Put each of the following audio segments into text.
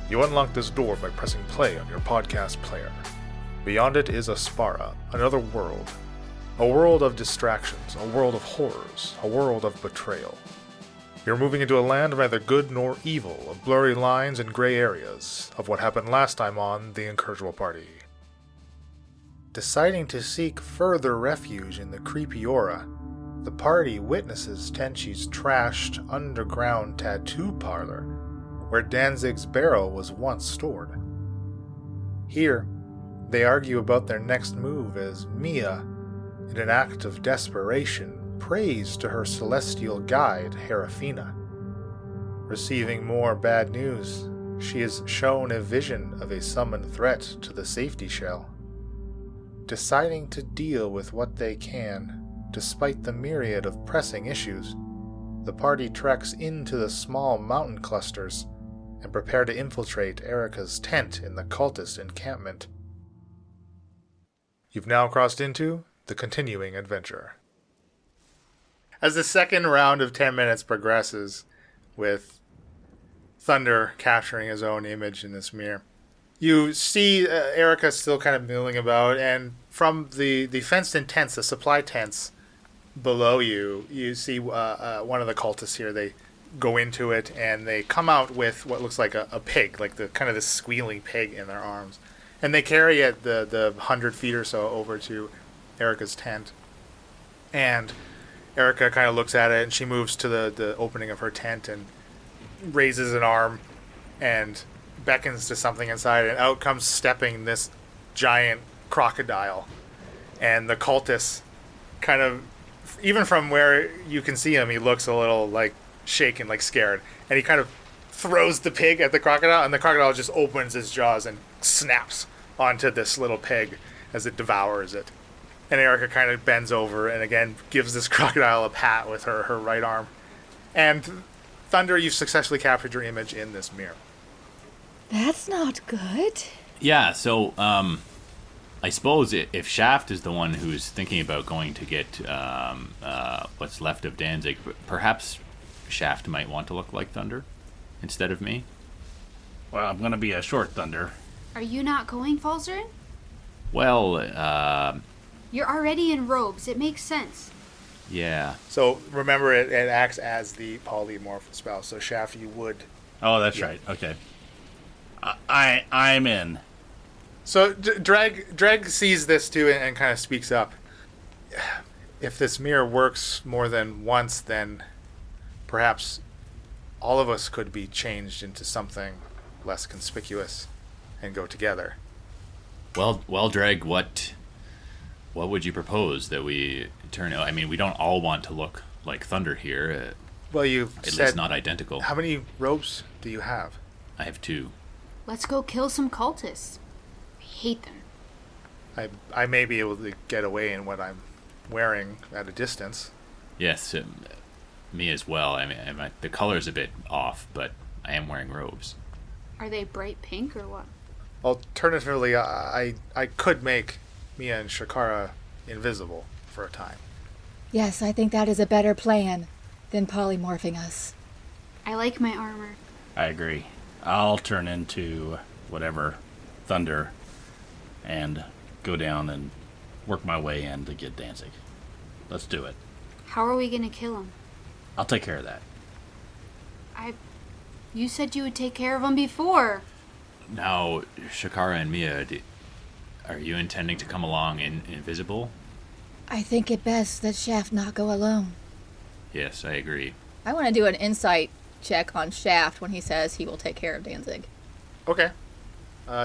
You unlock this door by pressing play on your podcast player. Beyond it is Aspara, another world. A world of distractions, a world of horrors, a world of betrayal. You're moving into a land of neither good nor evil, of blurry lines and gray areas, of what happened last time on the Incorrigible Party. Deciding to seek further refuge in the creepy aura, the party witnesses Tenchi's trashed underground tattoo parlor, where Danzig's barrel was once stored. Here, they argue about their next move as Mia, in an act of desperation, prays to her celestial guide, Herafina. Receiving more bad news, she is shown a vision of a summoned threat to the safety shell. Deciding to deal with what they can, despite the myriad of pressing issues, the party treks into the small mountain clusters and prepare to infiltrate Erica's tent in the cultist encampment. You've now crossed into the continuing adventure. As the second round of 10 minutes progresses, with Thunder capturing his own image in this mirror, you see Erica still kind of milling about, and from the fenced-in tents, the supply tents below you, you see one of the cultists here. They go into it, and they come out with what looks like a pig, like the kind of this squealing pig in their arms. And they carry it the 100 feet or so over to Erica's tent. And Erica kind of looks at it, and she moves to the opening of her tent and raises an arm and beckons to something inside, and out comes stepping this giant crocodile. And the cultist kind of, even from where you can see him, he looks a little like shaken, like scared. And he kind of throws the pig at the crocodile, and the crocodile just opens its jaws and snaps onto this little pig as it devours it. And Erica kind of bends over and again gives this crocodile a pat with her right arm. And Thunder, you've successfully captured your image in this mirror. That's not good. Yeah, so I suppose if Shaft is the one who's thinking about going to get what's left of Danzig, perhaps Shaft might want to look like Thunder instead of me. Well, I'm going to be a short Thunder. Are you not going, Falzarin? Well, You're already in robes. It makes sense. yeah. So remember, it acts as the polymorph spell. So Shaft, you would. Oh, that's right. Okay. I'm in. So Dreg sees this too and kind of speaks up. If this mirror works more than once, then perhaps all of us could be changed into something less conspicuous and go together. Well, Dreg, what would you propose that we turn out? I mean, we don't all want to look like Thunder here. Well, you've at said least not identical. How many robes do you have? I have 2. Let's go kill some cultists. I hate them. I may be able to get away in what I'm wearing at a distance. Yes, me as well. I mean, the color's a bit off, but I am wearing robes. Are they bright pink or what? Alternatively, I could make Mia and Shakara invisible for a time. Yes, I think that is a better plan than polymorphing us. I like my armor. I agree. I'll turn into whatever Thunder and go down and work my way in to get Danzig. Let's do it. How are we gonna kill him? I'll take care of that. You said you would take care of him before. Now, Shakara and Mia, are you intending to come along invisible? I think it best that Shaft not go alone. Yes, I agree. I want to do an insight check on Shaft when he says he will take care of Danzig. Okay.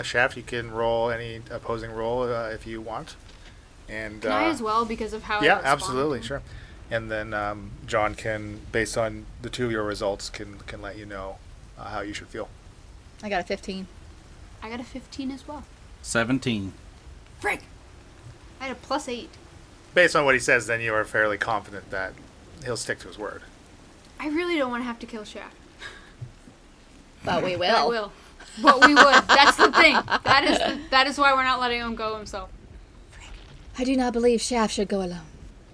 Shaft, you can roll any opposing roll if you want. And Can I as well because of how I yeah, respond? absolutely, sure. And then John can, based on the 2 of your results, can let you know how you should feel. I got a 15. I got a 15 as well. 17. Frick! I had a +8. Based on what he says, then you are fairly confident that he'll stick to his word. I really don't want to have to kill Shaft. But we will. I will. But we would. That's the thing. That is why we're not letting him go himself. I do not believe Shaft should go alone.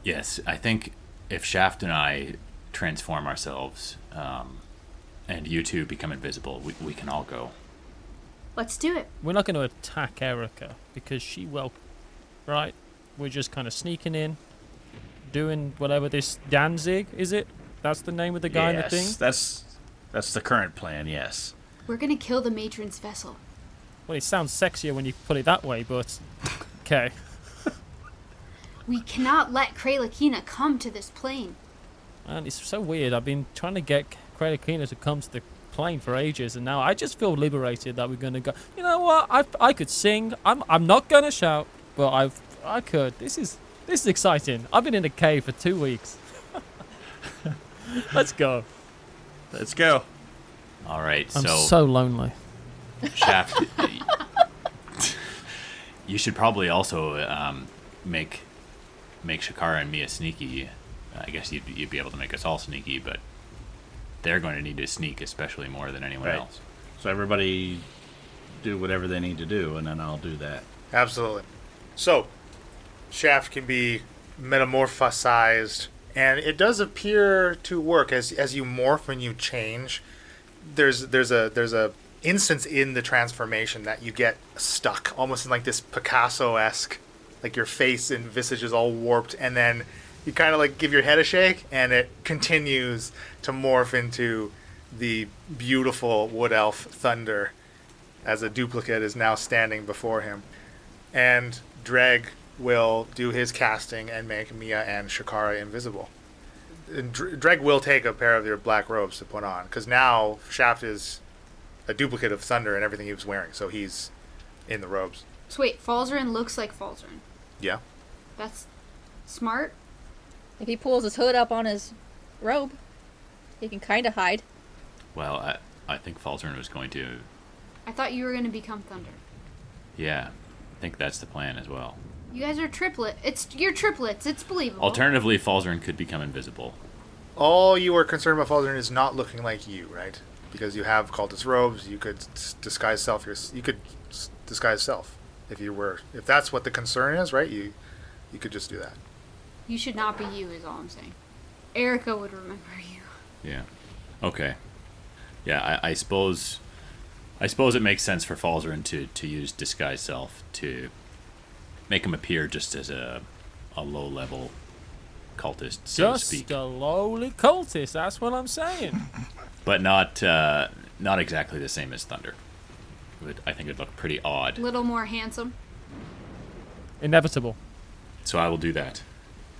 Yes, I think if Shaft and I transform ourselves, and you two become invisible, we can all go. Let's do it. We're not going to attack Erica because she will, right? We're just kind of sneaking in, doing whatever this Danzig, is it? That's the name of the guy in the thing? That's the current plan, yes. We're gonna kill the matron's vessel. Well, it sounds sexier when you put it that way, but okay. We cannot let Kralakina come to this plane. Man, it's so weird. I've been trying to get Kralakina to come to the plane for ages, and now I just feel liberated that we're gonna go. You know what? I could sing. I'm not gonna shout, but I could. This is exciting. I've been in a cave for 2 weeks. Let's go. Let's go. All right, I'm so lonely. Shaft, you should probably also make Shakara and Mia sneaky. I guess you'd be able to make us all sneaky, but they're going to need to sneak especially more than anyone else. So everybody do whatever they need to do, and then I'll do that. Absolutely. So, Shaft can be metamorphosized, and it does appear to work as you morph and you change. There's a instance in the transformation that you get stuck, almost in like this Picasso-esque, like your face and visage is all warped, and then you kind of like give your head a shake, and it continues to morph into the beautiful wood elf Thunder, as a duplicate is now standing before him. And Dreg will do his casting and make Mia and Shakara invisible. And Dreg will take a pair of your black robes to put on, because now Shaft is a duplicate of Thunder and everything he was wearing, so he's in the robes. So wait, Falzarin looks like Falzarin. Yeah. That's smart. If he pulls his hood up on his robe, he can kind of hide. Well, I think Falzarin was going to. I thought you were going to become Thunder. Yeah, I think that's the plan as well. You guys are you're triplets. It's believable. Alternatively, Falzarin could become invisible. All you are concerned about Falzarin is not looking like you, right? Because you have cultist robes, you could disguise self. You could disguise self if that's what the concern is, right? You could just do that. You should not be you, is all I'm saying. Erica would remember you. Yeah. Okay. Yeah, I suppose it makes sense for Falzarin to use disguise self to make him appear just as a low-level cultist, so to speak. Just a lowly cultist, that's what I'm saying. But not exactly the same as Thunder. I think it'd look pretty odd. Little more handsome. Inevitable. So I will do that.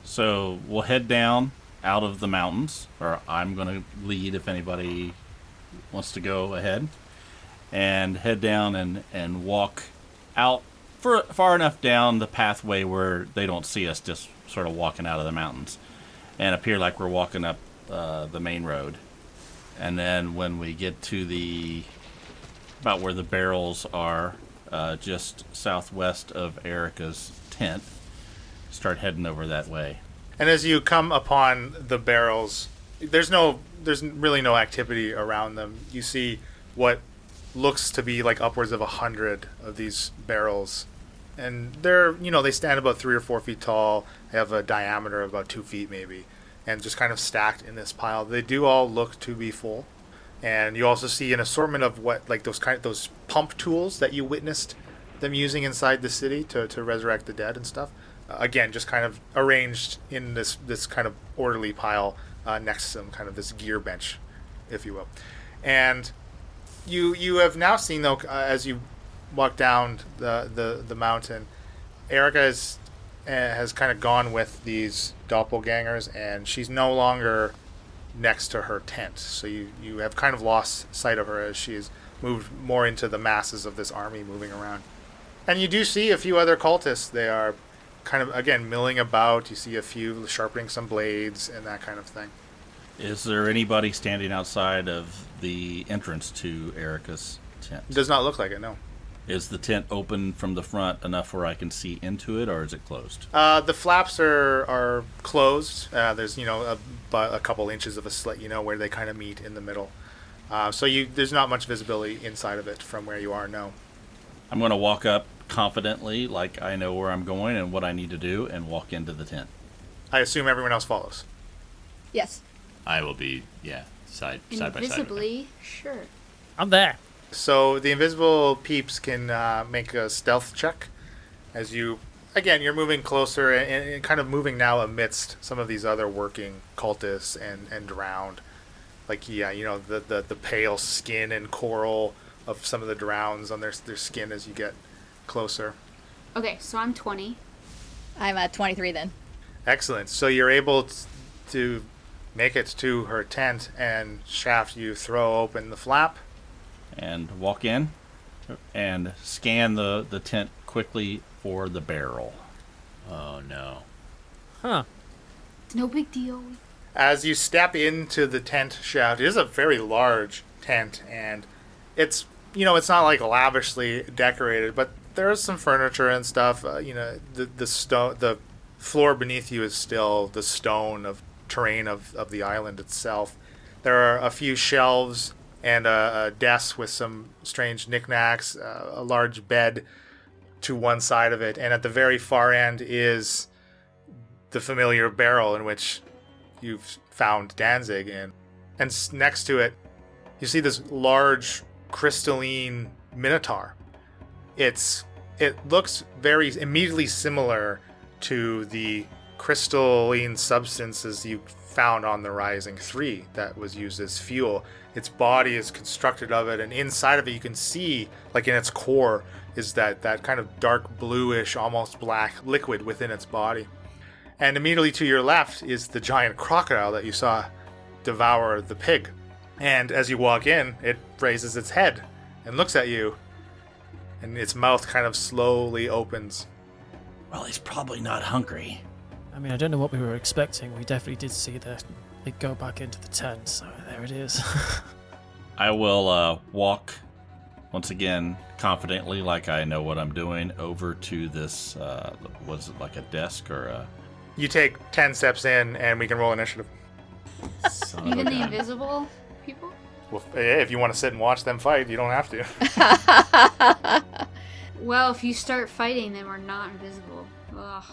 So we'll head down out of the mountains, or I'm going to lead if anybody wants to go ahead, and head down and walk out far enough down the pathway where they don't see us just sort of walking out of the mountains, and appear like we're walking up the main road. And then when we get to about where the barrels are, just southwest of Erica's tent, start heading over that way. And as you come upon the barrels, there's really no activity around them. You see what looks to be like upwards of 100 of these barrels, and they stand about 3 or 4 feet tall. They have a diameter of about 2 feet maybe, and just kind of stacked in this pile. They do all look to be full, and you also see an assortment of those pump tools that you witnessed them using inside the city to resurrect the dead and stuff. Again, just kind of arranged in this kind of orderly pile next to them, kind of this gear bench, if you will. And you have now seen, though, as you walk down the mountain, Erica has kind of gone with these doppelgangers, and she's no longer next to her tent. So you have kind of lost sight of her as she's moved more into the masses of this army moving around. And you do see a few other cultists. They are kind of, again, milling about. You see a few sharpening some blades and that kind of thing. Is there anybody standing outside of the entrance to Erica's tent? It does not look like it, no. Is the tent open from the front enough where I can see into it, or is it closed? The flaps are closed. There's a couple inches of a slit, where they kind of meet in the middle. So there's not much visibility inside of it from where you are. No. I'm going to walk up confidently, like I know where I'm going and what I need to do, and walk into the tent. I assume everyone else follows. Yes. I will be, side by side. Invisibly, sure. I'm there. So the invisible peeps can make a stealth check as you, again, you're moving closer and kind of moving now amidst some of these other working cultists and drowned. Like, yeah, you know, the pale skin and coral of some of the drowns on their skin as you get closer. Okay, so I'm 20. I'm at 23 then. Excellent. So you're able to make it to her tent, and Shaft, you throw open the flap. And walk in and scan the tent quickly for the barrel. Oh no. Huh. It's no big deal. As you step into the tent, Shaft, it is a very large tent, and it's, you know, it's not like lavishly decorated, but there's some furniture and stuff. You know, the floor beneath you is still the stone of terrain of the island itself. There are a few shelves and a desk with some strange knickknacks, a large bed to one side of it, and at the very far end is the familiar barrel in which you've found Danzig in. And next to it, you see this large crystalline minotaur. It looks very immediately similar to the crystalline substances you found on the Rising 3 that was used as fuel. Its body is constructed of it, and inside of it you can see, like in its core, is that kind of dark bluish, almost black liquid within its body. And immediately to your left is the giant crocodile that you saw devour the pig. And as you walk in, it raises its head and looks at you, and its mouth kind of slowly opens. Well, he's probably not hungry. I mean, I don't know what we were expecting. We definitely did see that it go back into the tent, so there it is. I will walk, once again, confidently, like I know what I'm doing, over to this, was it like a desk or a... You take 10 steps in, and we can roll initiative. Son of a Even the gun. invisible people? Well, if you want to sit and watch them fight, you don't have to. Well, if you start fighting, then we're not invisible. Ugh.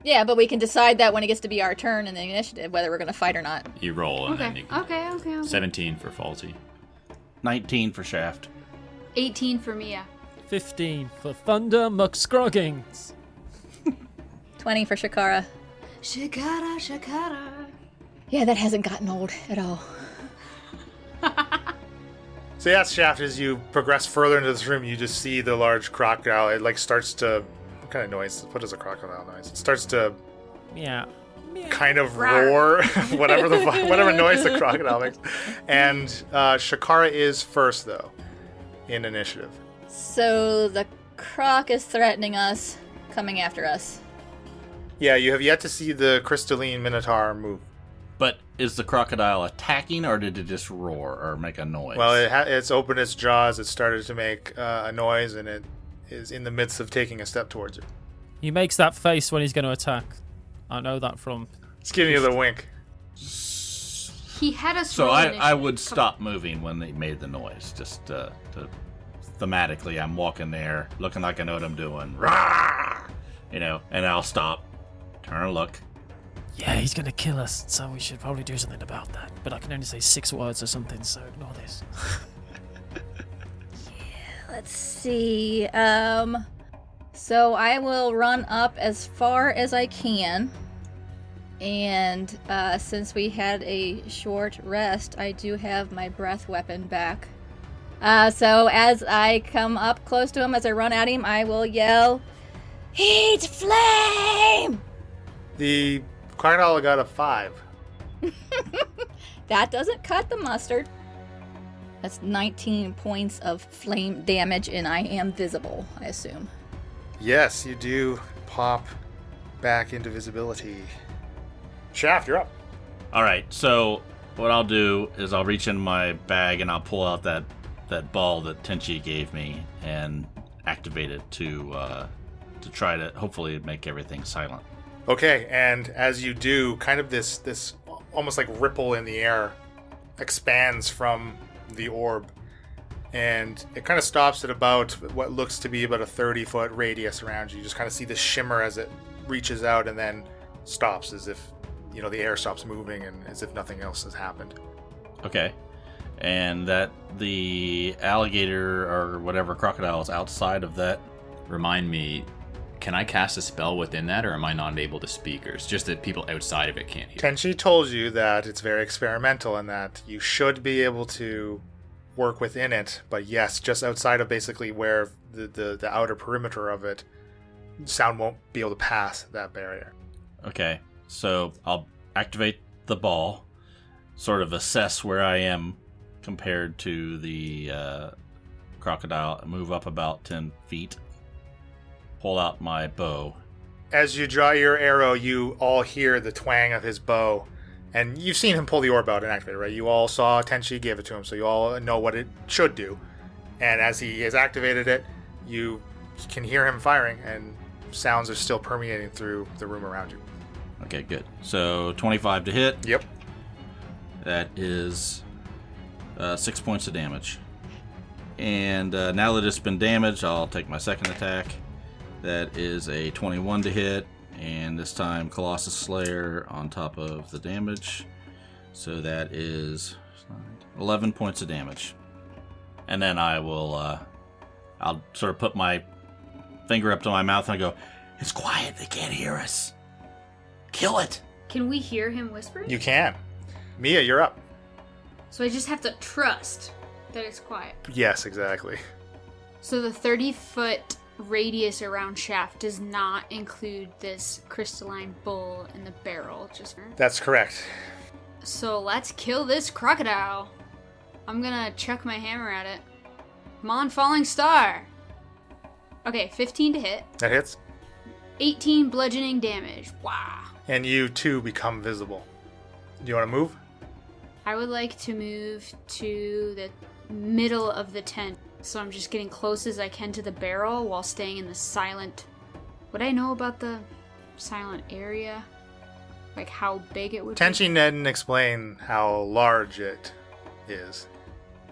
Yeah, but we can decide that when it gets to be our turn in the initiative, whether we're going to fight or not. You roll and then you Okay. can... Okay. 17 for Falsey. 19 for Shaft. 18 for Mia. 15 for Thunder McScroggings. 20 for Shakara. Shakara. Yeah, that hasn't gotten old at all. So yeah, Shaft, as you progress further into this room, you just see the large crocodile. It like starts to... What kind of noise? What is a crocodile noise? It starts to Yeah. kind of roar, whatever noise the crocodile makes. And Shakara is first, though, in initiative. So the croc is threatening us, coming after us. Yeah, you have yet to see the crystalline minotaur move. But is the crocodile attacking, or did it just roar or make a noise? Well, it's opened its jaws. It started to make a noise, and it is in the midst of taking a step towards you. He makes that face when he's going to attack. I know that from... It's giving you the wink. He had us So roll I initiative. would stop moving when they made the noise. Just to thematically, I'm walking there, looking like I know what I'm doing. Rah! You know, and I'll stop, turn and look. Yeah, he's going to kill us, so we should probably do something about that. But I can only say 6 words or something, so ignore this. Let's see. So I will run up as far as I can. And since we had a short rest, I do have my breath weapon back. So as I come up close to him, as I run at him, I will yell, "Heat flame!" The crocodile got a 5. That doesn't cut the mustard. That's 19 points of flame damage, and I am visible, I assume. Yes, you do pop back into visibility. Shaft, you're up. All right, so what I'll do is I'll reach in my bag and I'll pull out that ball that Tenchi gave me and activate it to try to hopefully make everything silent. Okay, and as you do, kind of this almost like ripple in the air expands from the orb, and it kind of stops at about what looks to be about a 30-foot radius around you. You just kind of see the shimmer as it reaches out and then stops, as if, you know, the air stops moving and as if nothing else has happened. Okay. and that the alligator or whatever crocodile is outside of that. Remind me, can I cast a spell within that, or am I not able to speak? Or it's just that people outside of it can't hear? Tenchi told you that it's very experimental and that you should be able to work within it, but yes, just outside of basically where the outer perimeter of it, sound won't be able to pass that barrier. Okay, so I'll activate the ball, sort of assess where I am compared to the crocodile, move up about 10 feet, pull out my bow. As you draw your arrow, you all hear the twang of his bow, and you've seen him pull the orb out and activate it, right? You all saw Tenchi give it to him, so you all know what it should do. And as he has activated it, you can hear him firing, and sounds are still permeating through the room around you. Okay, good. So 25 to hit. Yep. That is 6 points of damage. And now that it's been damaged, I'll take my second attack. That is a 21 to hit. And this time Colossus Slayer on top of the damage. So that is 11 points of damage. And then I will, I'll sort of put my finger up to my mouth and I go, "It's quiet, they can't hear us. Kill it." Can we hear him whispering? You can. Mia, you're up. So I just have to trust that it's quiet. Yes, exactly. So the 30-foot radius around Shaft does not include this crystalline bull in the barrel. That's correct. So let's kill this crocodile. I'm gonna chuck my hammer at it. Come on, falling star. Okay, 15 to hit. That hits. 18 bludgeoning damage. Wow. And you too become visible. Do you want to move? I would like to move to the middle of the tent. So I'm just getting close as I can to the barrel while staying in the silent... Would I know about the silent area? Like how big it would be? Tenchi didn't explain how large it is.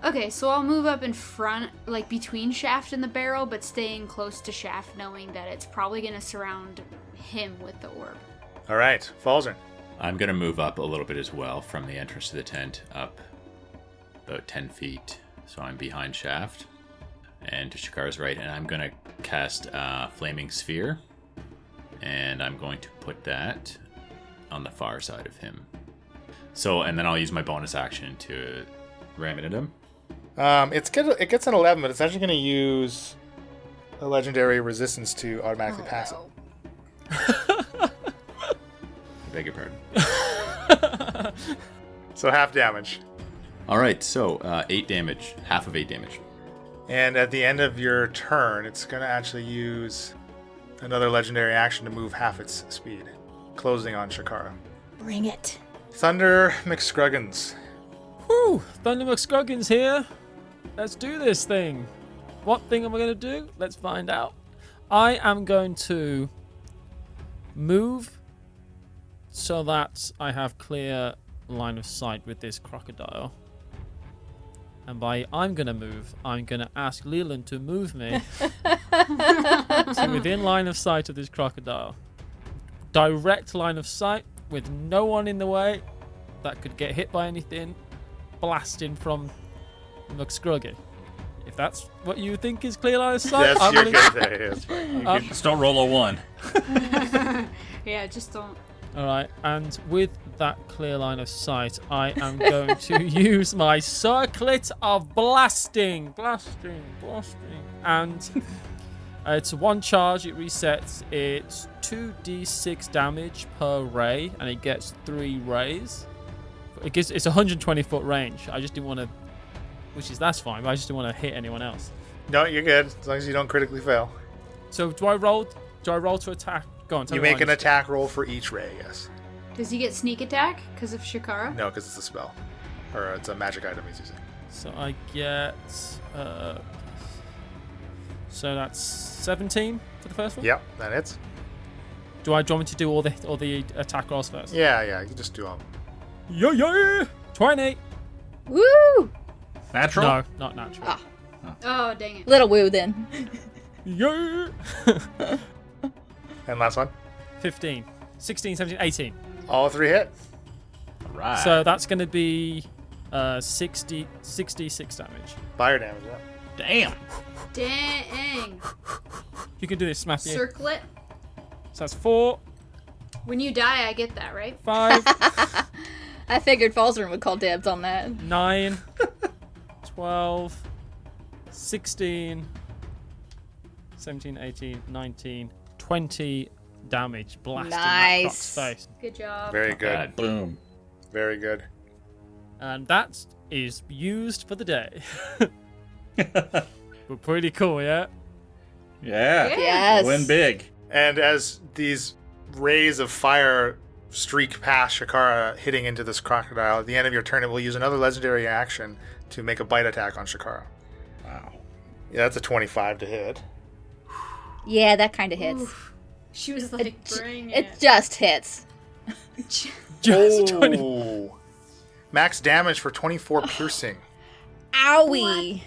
Okay, so I'll move up in front, like between Shaft and the barrel, but staying close to Shaft, knowing that it's probably going to surround him with the orb. All right, Falzern. I'm going to move up a little bit as well from the entrance to the tent, up about 10 feet. So I'm behind Shaft and to Shakara's right, and I'm going to cast Flaming Sphere, and I'm going to put that on the far side of him. So, and then I'll use my bonus action to ram it at him. It gets an 11, but it's actually going to use a legendary resistance to automatically pass it. I beg your pardon. So half damage. All right, so 8 damage, half of 8 damage. And at the end of your turn, it's going to actually use another legendary action to move half its speed, closing on Shakara. Bring it. Thunder McScruggins. Whew! Thunder McScruggins here. Let's do this thing. What thing am I going to do? Let's find out. I am going to move so that I have clear line of sight with this crocodile. And by I'm going to move, I'm going to ask Leland to move me to within line of sight of this crocodile. Direct line of sight with no one in the way that could get hit by anything blasting from McScruggy. If that's what you think is clear line of sight, Yes, you're good there. It's fine. Just don't roll a 1. Yeah, just don't. Alright, and with that clear line of sight, I am going to use my circlet of blasting. And it's one charge, it resets. It's 2d6 damage per ray, and it gets 3 rays. It's 120 foot range. I just didn't want to, that's fine, but I just didn't want to hit anyone else. No, you're good, as long as you don't critically fail. So do I roll to attack? Go on, tell You me make what an I need to do. attack roll for each ray, yes. Does he get sneak attack because of Shakara? No, because it's a spell. Or it's a magic item he's using. So I get so that's 17 for the first one. Yep, that hits. Do you want me to do all the attack rolls first? Yeah, you can just do them. Yeah. 20. Woo! Natural? No, not natural. Ah. Oh, dang it. Little woo then. Yeah. And last one. 15, 16, 17, 18. All 3 hit. All right. So that's going to be 66 damage. Fire damage, yeah. Damn. Dang. You can do this, Matthew. Circlet. So that's 4, When you die, I get that, right? 5, I figured Falzern would call dibs on that. 9, 12, 16, 17, 18, 19, 20 damage blasting that Nice. croc's face. Good job. Very good. Bad. Boom. Very good. And that is used for the day. We're pretty cool, yeah? Yeah. Yes. Win big. And as these rays of fire streak past Shakara, hitting into this crocodile, at the end of your turn, it will use another legendary action to make a bite attack on Shakara. Wow. Yeah, that's a 25 to hit. Yeah, that kind of hits. Oof. She was like, bring It it. just hits. Just 20. Oh. Max damage for 24 piercing. Owie.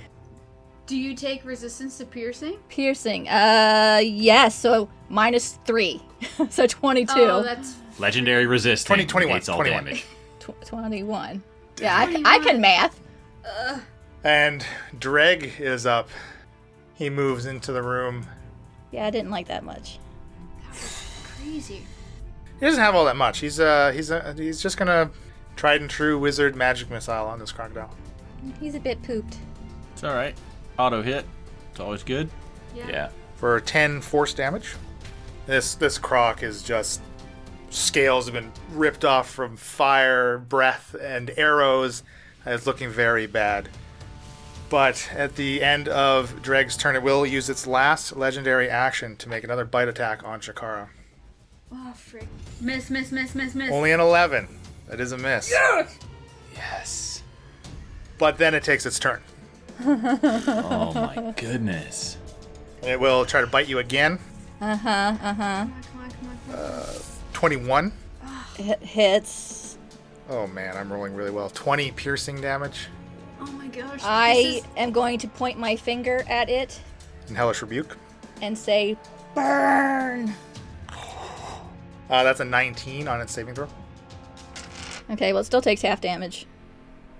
Do you take resistance to piercing? Piercing. Yes. So -3. So 22. Oh, that's Legendary resistance. 21, Negates all 21. damage. 21. Yeah, I can math. And Dreg is up. He moves into the room. Yeah, I didn't like that much. crazy. He doesn't have all that much. He's just gonna tried and true wizard magic missile on this crocodile. He's a bit pooped. It's all right. Auto hit. It's always good. Yeah. For 10 force damage. This croc is just scales have been ripped off from fire, breath, and arrows. It's looking very bad. But at the end of Dreg's turn, it will use its last legendary action to make another bite attack on Shakara. Oh, frick. Miss. Only an 11. That is a miss. Yes. But then it takes its turn. Oh my goodness. It will try to bite you again. Come on. 21. Hits. Oh man, I'm rolling really well. 20 piercing damage. Oh my gosh. I am going to point my finger at it And Hellish Rebuke. and say, burn. That's a 19 on its saving throw. Okay, well, it still takes half damage,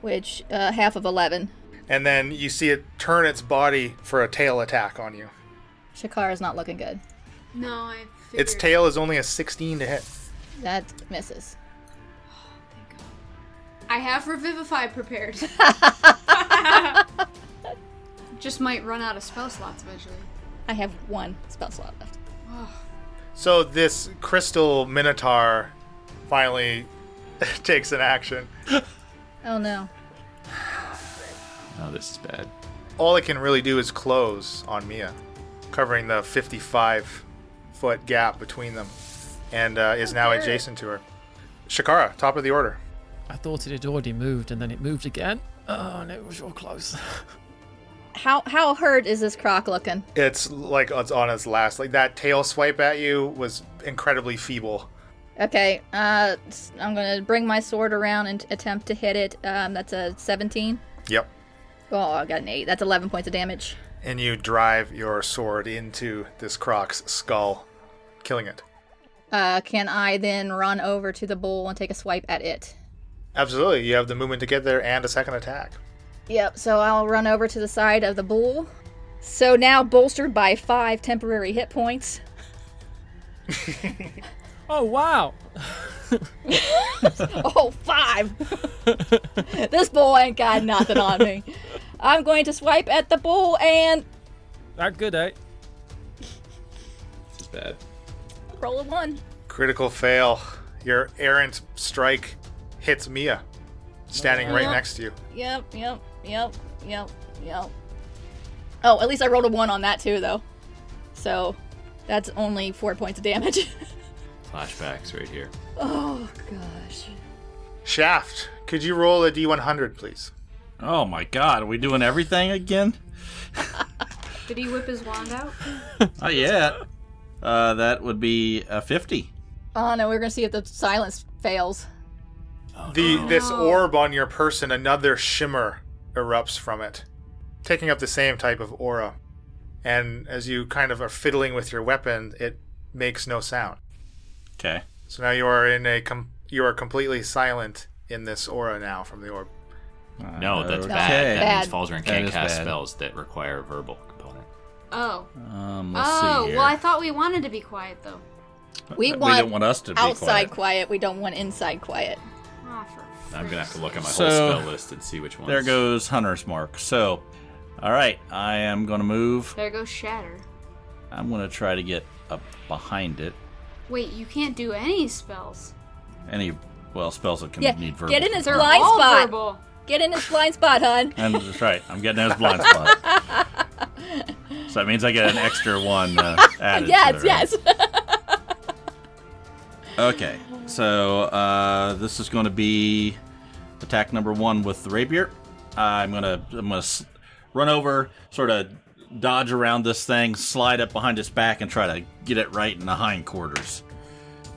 which half of 11. And then you see it turn its body for a tail attack on you. Shakara's not looking good. No, I figured. Its tail is only a 16 to hit. That misses. Thank God. I have Revivify prepared. Just might run out of spell slots eventually. I have one spell slot left. So this crystal minotaur finally takes an action. Oh no. Oh, this is bad. All it can really do is close on Mia, covering the 55-foot gap between them, and is now adjacent to her. Shakara, top of the order. I thought it had already moved, and then it moved again. Oh, and it was real close. How hurt is this croc looking? It's like it's on its last. Like that tail swipe at you was incredibly feeble. Okay, I'm gonna bring my sword around and attempt to hit it. That's a 17. Yep. Oh, I got an 8. That's 11 points of damage. And you drive your sword into this croc's skull, killing it. Can I then run over to the bull and take a swipe at it? Absolutely. You have the movement to get there and a second attack. Yep, so I'll run over to the side of the bull. So now bolstered by 5 temporary hit points. Oh, wow. Oh, 5! This bull ain't got nothing on me. I'm going to swipe at the bull and That good, eh? This is bad. roll a 1. Critical fail. Your errant strike hits Mia, standing right next to you. Yep. Oh, at least I rolled a 1 on that too, though. So that's only 4 points of damage. Flashbacks right here. Oh, gosh. Shaft, could you roll a D100, please? Oh my god, are we doing everything again? Did he whip his wand out? Not yet. That would be a 50. Oh, no, we're going to see if the silence fails. This orb on your person, another shimmer erupts from it, taking up the same type of aura. And as you kind of are fiddling with your weapon, it makes no sound. Okay. So now you are you are completely silent in this aura now from the orb. No, that's Okay. bad. That Bad. means Falzarin That can't is cast bad. spells that require a verbal component. Oh. Let's see here. Well, I thought we wanted to be quiet, though. We They want don't want us to be outside quiet. quiet. We don't want inside quiet. Oh, for I'm going to have to look at my So, whole spell list and see which ones. There goes Hunter's Mark. So, all right, I am going to move. There goes Shatter. I'm going to try to get up behind it. Wait, you can't do any spells. Spells that can Yeah, need verbal. get in his They're blind all spot. verbal. Get in his blind spot, hon. And that's right. I'm getting in his blind spot. So that means I get an extra one added. Yes, to it, right? yes. Okay, so this is going to be attack number 1 with the rapier. I'm gonna run over, sort of dodge around this thing, slide up behind its back, and try to get it right in the hindquarters.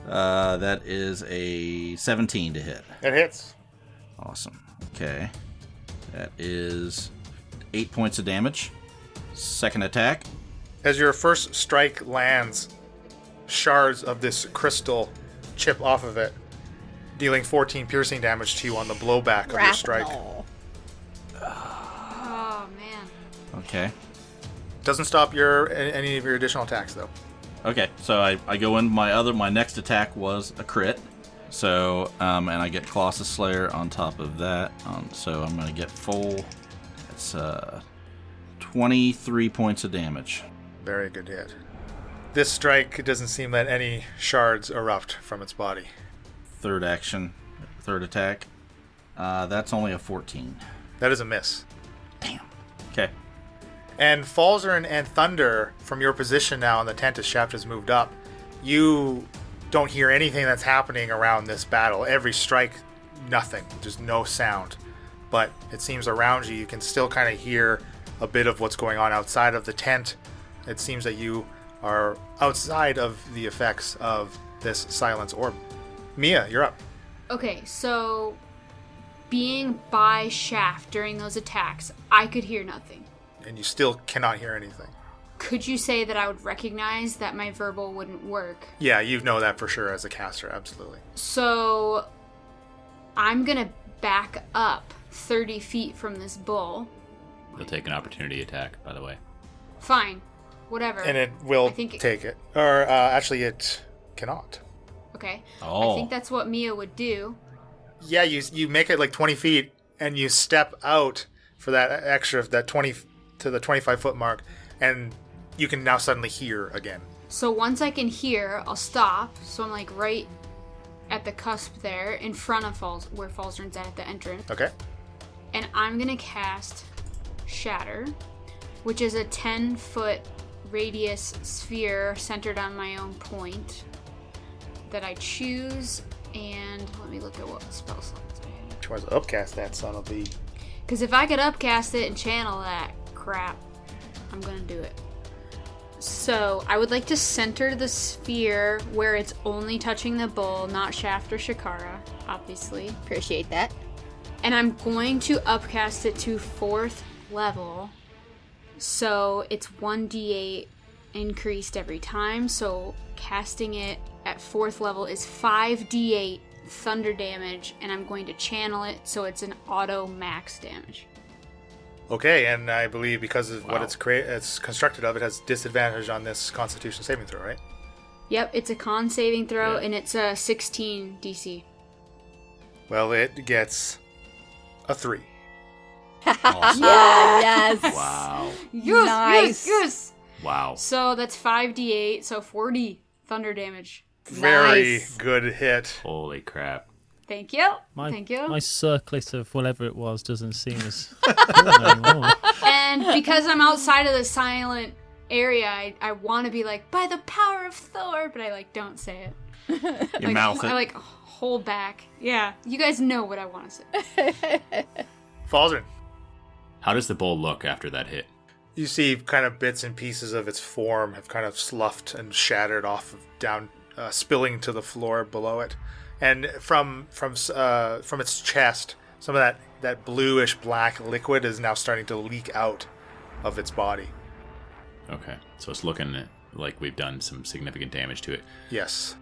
That is a 17 to hit. It hits. Awesome. Okay, that is 8 points of damage. Second attack. As your first strike lands, shards of this crystal chip off of it, dealing 14 piercing damage to you on the blowback of your strike. Grapnel. Oh, man. Okay. Doesn't stop any of your additional attacks, though. Okay, so I go in my next attack was a crit. So, and I get Colossus Slayer on top of that. So I'm going to get full. It's 23 points of damage. Very good hit. This strike doesn't seem that any shards erupt from its body. Third attack. That's only a 14. That is a miss. Damn. Okay. And Falzarin and Thunder, from your position now, and the tent as Shaft has moved up, you don't hear anything that's happening around this battle. Every strike, nothing. Just no sound. But it seems around you can still kind of hear a bit of what's going on outside of the tent. It seems that you are outside of the effects of this silence orb. Mia, you're up. Okay, so being by Shaft during those attacks, I could hear nothing. And you still cannot hear anything. Could you say that I would recognize that my verbal wouldn't work? Yeah, you know that for sure as a caster, absolutely. So I'm gonna back up 30 feet from this bull. You'll take an opportunity attack, by the way. Fine, whatever. And it will I think take it. Or actually, it cannot. Okay. Oh. I think that's what Mia would do. Yeah, you make it like 20 feet, and you step out for that extra, that 20 to the 25-foot mark, and you can now suddenly hear again. So once I can hear, I'll stop. So I'm like right at the cusp there, in front of where Falzarin's at the entrance. Okay? And I'm gonna cast Shatter, which is a 10-foot radius sphere centered on my own point that I choose. And let me look at what spell slots I have. Tries to upcast that son of the... Because if I could upcast it and channel that crap, I'm gonna do it. So I would like to center the sphere where it's only touching the bull, not Shaft or Shakara, obviously. Appreciate that. And I'm going to upcast it to 4th level. So it's 1d8 increased every time. So casting it at 4th level is 5d8 thunder damage. And I'm going to channel it so it's an auto max damage. Okay, and I believe because of what Wow. it's constructed of, it has disadvantage on this Constitution saving throw, right? Yep, it's a con saving throw Yeah. and it's a 16 DC. Well, it gets a 3. Awesome. Yes. Wow. Yes, Nice. yes. Wow. So that's 5d8, so 40 thunder damage. Very Nice. good hit. Holy crap. Thank you. My, Thank you. My circlet of whatever it was doesn't seem as cool anymore. And because I'm outside of the silent area, I want to be like, by the power of Thor, but I like don't say it. You mouth I it. like hold back. Yeah, you guys know what I want to say. Falzarin, How does the bull look after that hit? you see kind of bits and pieces of its form have kind of sloughed and shattered off of down, spilling to the floor below it. And from its chest, some of that bluish black liquid is now starting to leak out of its body. Okay. So it's looking like we've done some significant damage to it. Yes.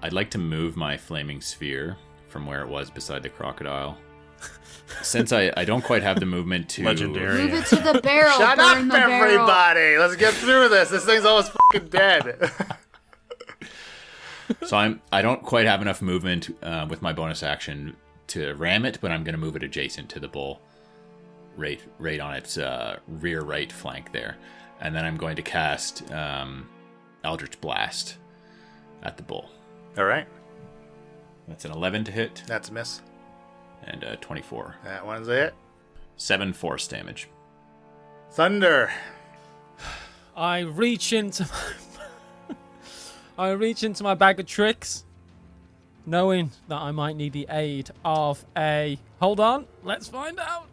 I'd like to move my flaming sphere from where it was beside the crocodile Since I don't quite have the movement to Legendary. Move it to the barrel. Shut up, burn the barrel. everybody! Let's get through this. This thing's almost fucking dead. So I don't quite have enough movement with my bonus action to ram it, but I'm going to move it adjacent to the bull, right on its rear right flank there, and then I'm going to cast Eldritch Blast at the bull. All right. That's an 11 to hit That's a miss. and 24. That one's a hit. 7 force damage. Thunder. I reach into my bag of tricks, knowing that I might need the aid of a... Hold on, let's find out.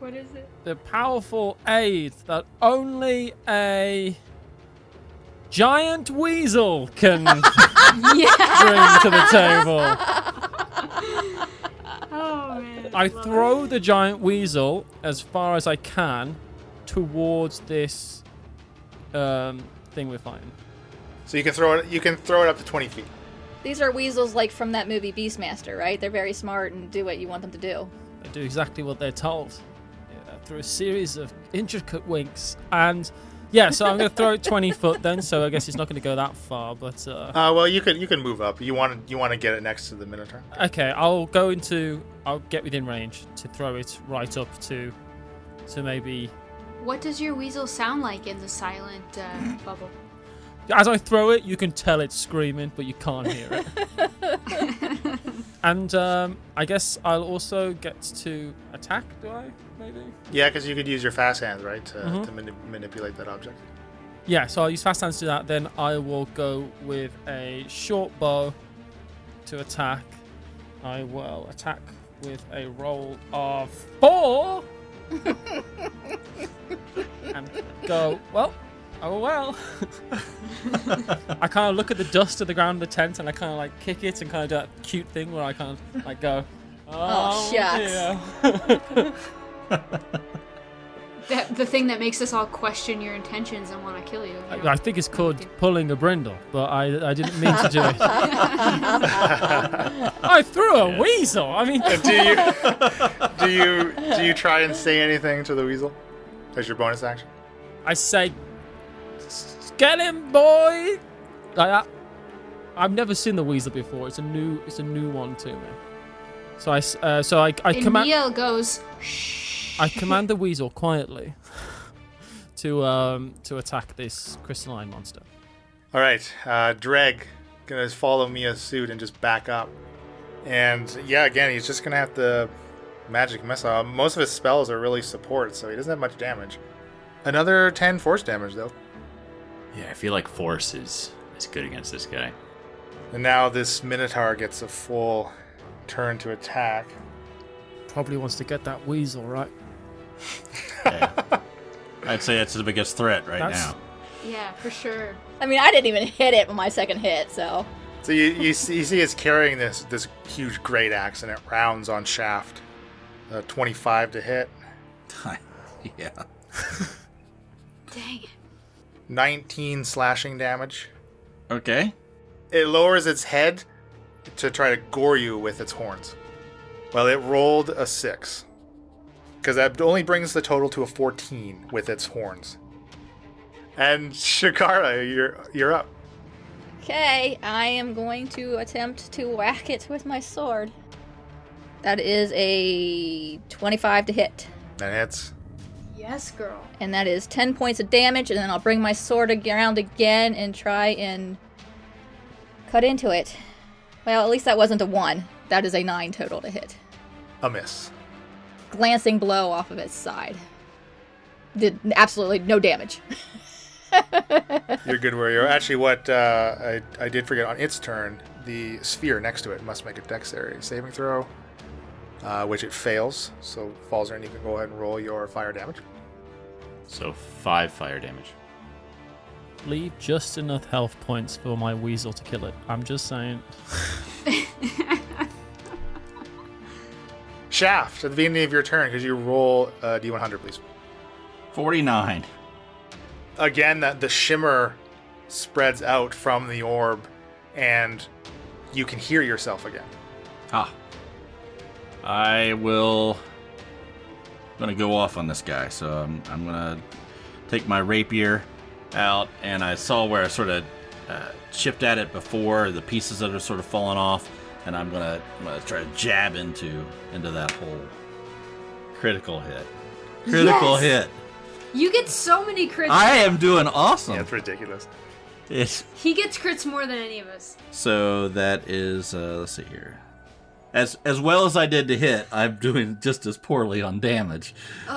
What is it? The powerful aid that only a giant weasel can Yeah. bring to the table. Oh man. I throw the giant weasel as far as I can towards this thing we're fighting. So you can throw it. You can throw it up to 20 feet. These are weasels like from that movie Beastmaster, right? They're very smart and do what you want them to do. They do exactly what they're told. Yeah, through a series of intricate winks. And yeah, so I'm going to throw it 20 foot then, so I guess it's not going to go that far, but Well, you can move up. You want to get it next to the Minotaur. okay, I'll get within range to throw it right up to maybe... What does your weasel sound like in the silent bubble? As I throw it, you can tell it's screaming, but you can't hear it. And I guess I'll also get to attack, do I? Maybe? Yeah, because you could use your fast hands, right, to Mm-hmm. manipulate that object. Yeah, so I'll use fast hands to do that. Then I will go with a short bow to attack. I will attack with a roll of 4. And go, well, oh well. I kind of look at the dust of the ground of the tent and I kind of like kick it and kind of do that cute thing where I kind of like go, Oh, shucks. shucks. The thing that makes us all question your intentions and want to kill you. You know? I think it's called pulling a brindle, but I didn't mean to do it. I threw a weasel. I mean, Do you try and say anything to the weasel as your bonus action? I say, get him, boy. Like that. I've never seen the weasel before. It's a new one to me. So I And command. Neil goes, shh. I command the weasel quietly to attack this crystalline monster. All right, Dreg gonna follow Mia's suit and just back up. And yeah, again, he's just gonna have to magic missile. Most of his spells are really support, so he doesn't have much damage. Another 10 force damage though. Yeah, I feel like force is good against this guy. And now this Minotaur gets a full turn to attack. Probably wants to get that weasel, right? Yeah. I'd say it's the biggest threat right That's- now. Yeah, for sure. I mean, I didn't even hit it with my second hit, so. So you see it's carrying this huge great axe and it rounds on shaft. 25 to hit. Yeah. Dang it. 19 slashing damage. Okay. It lowers its head to try to gore you with its horns. Well, it rolled a 6. Because that only brings the total to a 14 with its horns. And Shakara, you're up. Okay, I am going to attempt to whack it with my sword. That is a 25 to hit. That hits. Yes, girl. And that is 10 points of damage, and then I'll bring my sword around again and try and cut into it. Well, at least that wasn't a 1. That is a 9 total to hit. A miss. Glancing blow off of its side. Did absolutely no damage. You're good where you're. Actually, what I did forget on its turn, the sphere next to it must make a dexterity saving throw, which it fails, so falls there, and you can go ahead and roll your fire damage. So 5 fire damage. Leave just enough health points for my weasel to kill it. I'm just saying. Shaft, at the beginning of your turn, could you roll D100, please? 49. Again, the shimmer spreads out from the orb, and you can hear yourself again. I will. I'm gonna go off on this guy, so I'm gonna take my rapier out, and I saw where I sort of chipped at it before, the pieces that are sort of falling off, and I'm gonna try to jab into that hole. Critical hit. Critical hit. You get so many crits. I am doing awesome. Yeah, it's ridiculous. He gets crits more than any of us. So that is, let's see here. As well as I did to hit, I'm doing just as poorly on damage.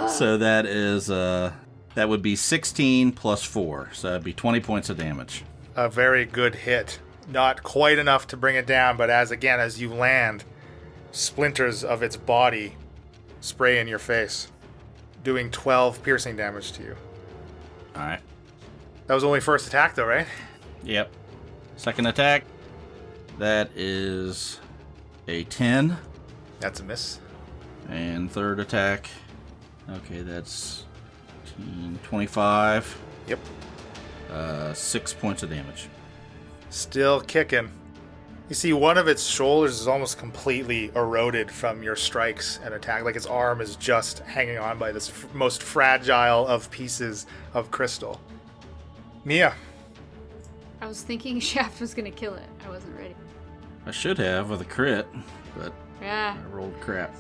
So that is, that would be 16 plus 4. So that'd be 20 points of damage. A very good hit. Not quite enough to bring it down, but as you land, splinters of its body spray in your face, doing 12 piercing damage to you. Alright. That was only first attack, though, right? Yep. Second attack. That is a 10. That's a miss. And third attack. Okay, that's 25. Yep. 6 points of damage. Still kicking. You see one of its shoulders is almost completely eroded from your strikes and attack. Like its arm is just hanging on by this most fragile of pieces of crystal. Mia. I was thinking Shaft was gonna kill it. I wasn't ready. I should have with a crit, but Yeah. I rolled crap.